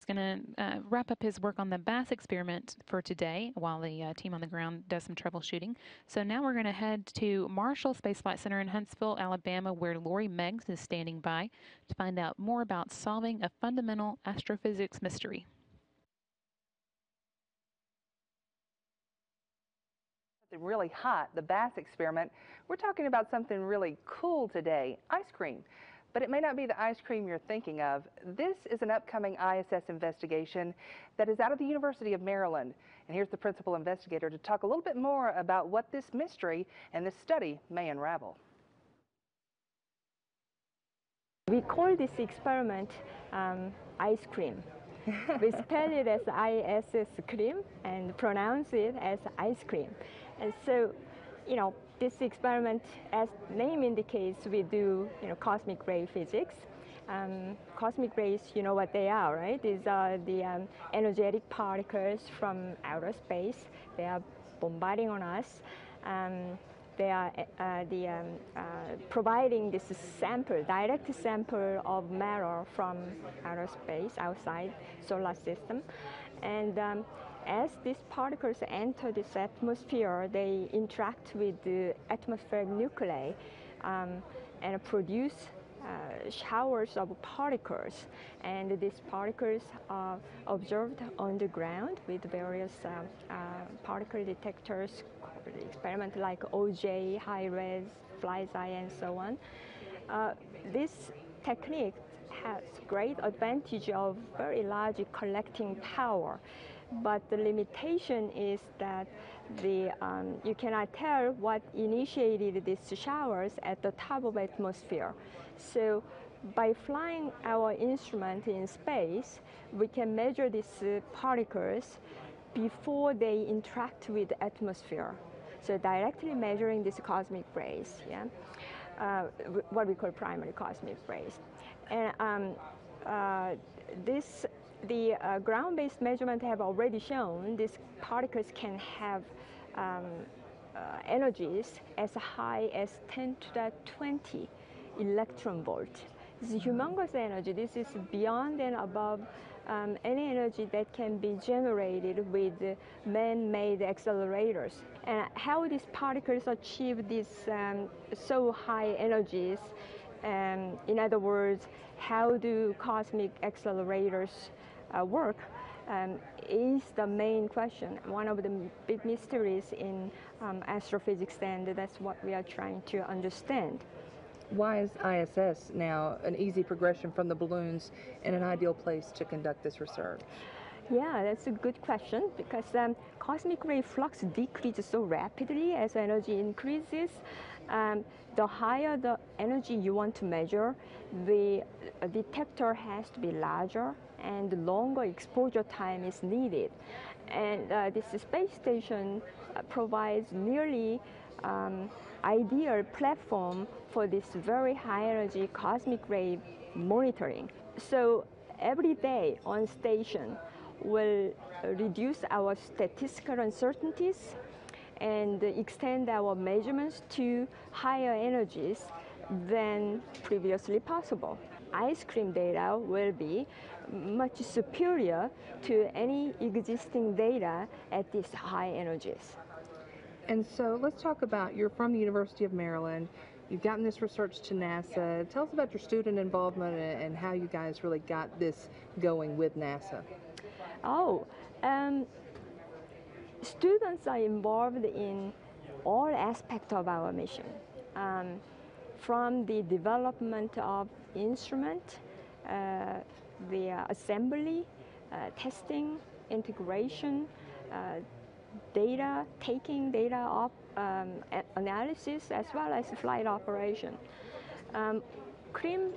going to wrap up his work on the bass experiment for today while the team on the ground does some troubleshooting. So now we're going to head to Marshall Space Flight Center in Huntsville, Alabama, where Lori Meggs is standing by to find out more about solving a fundamental astrophysics mystery. Really hot, the bass experiment. We're talking about something really cool today, ice cream. But it may not be the ice cream you're thinking of. This is an upcoming ISS investigation that is out of the University of Maryland. And here's the principal investigator to talk a little bit more about what this mystery and this study may unravel. We call this experiment ice cream. We spell it as ISS cream and pronounce it as ice cream. And so, this experiment, as name indicates, we do, cosmic ray physics. Cosmic rays, you know what they are, right? These are the energetic particles from outer space. They are bombarding on us. They are providing this sample, direct sample of matter from outer space, outside solar system. And as these particles enter this atmosphere, they interact with the atmospheric nuclei and produce showers of particles. And these particles are observed on the ground with various particle detectors, experiment like OJ, high-res, fly's-eye, and so on. This technique has great advantage of very large collecting power, but the limitation is that you cannot tell what initiated these showers at the top of the atmosphere. So by flying our instrument in space, we can measure these particles before they interact with the atmosphere. So directly measuring these cosmic rays, what we call primary cosmic rays. And the ground-based measurements have already shown these particles can have energies as high as 10 to the 20 electron volt. This is humongous energy. This is beyond and above any energy that can be generated with man-made accelerators. And how these particles achieve these so high energies, in other words, how do cosmic accelerators work, is the main question, one of the big mysteries in astrophysics, and that's what we are trying to understand. Why is ISS now an easy progression from the balloons and an ideal place to conduct this research? Yeah, that's a good question, because cosmic ray flux decreases so rapidly as energy increases. The higher the energy you want to measure, the detector has to be larger and longer exposure time is needed. And this space station provides nearly ideal platform for this very high energy cosmic ray monitoring. So every day on station will reduce our statistical uncertainties and extend our measurements to higher energies than previously possible. Ice cream data will be much superior to any existing data at these high energies. And so let's talk about, you're from the University of Maryland, you've gotten this research to NASA. Tell us about your student involvement and how you guys really got this going with NASA. Students are involved in all aspects of our mission, from the development of instrument, the assembly, testing, integration, taking data up, analysis, as well as flight operation. CREAM,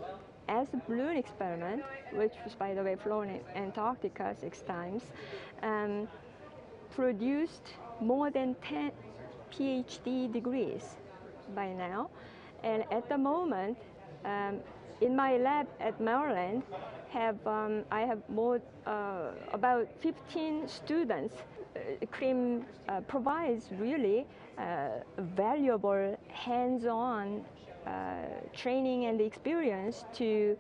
as a balloon experiment, which was, by the way, flown in Antarctica 6 times, produced more than 10 PhD degrees by now. And at the moment, in my lab at Maryland, I have about 15 students. CREAM provides really valuable hands-on training and experience to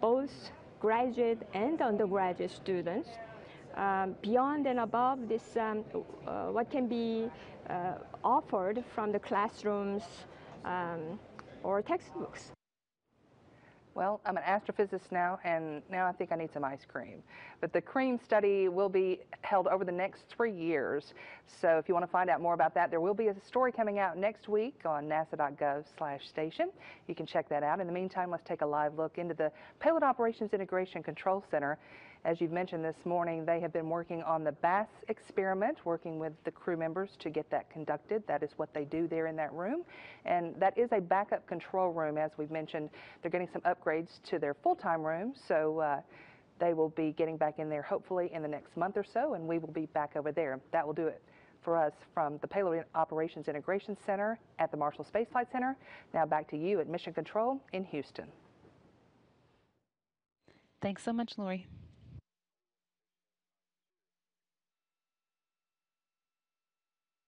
both graduate and undergraduate students. Beyond and above this, what can be offered from the classrooms or textbooks. Well, I'm an astrophysicist now, and now I think I need some ice cream. But the cream study will be held over the next 3 years. So if you want to find out more about that, there will be a story coming out next week on nasa.gov/station. You can check that out. In the meantime, let's take a live look into the Payload Operations Integration Control Center. As you've mentioned this morning, they have been working on the BAS experiment, working with the crew members to get that conducted. That is what they do there in that room. And that is a backup control room. As we've mentioned, they're getting some upgrades to their full-time room. So they will be getting back in there hopefully in the next month or so, and we will be back over there. That will do it for us from the Payload Operations Integration Center at the Marshall Space Flight Center. Now back to you at Mission Control in Houston. Thanks so much, Lori.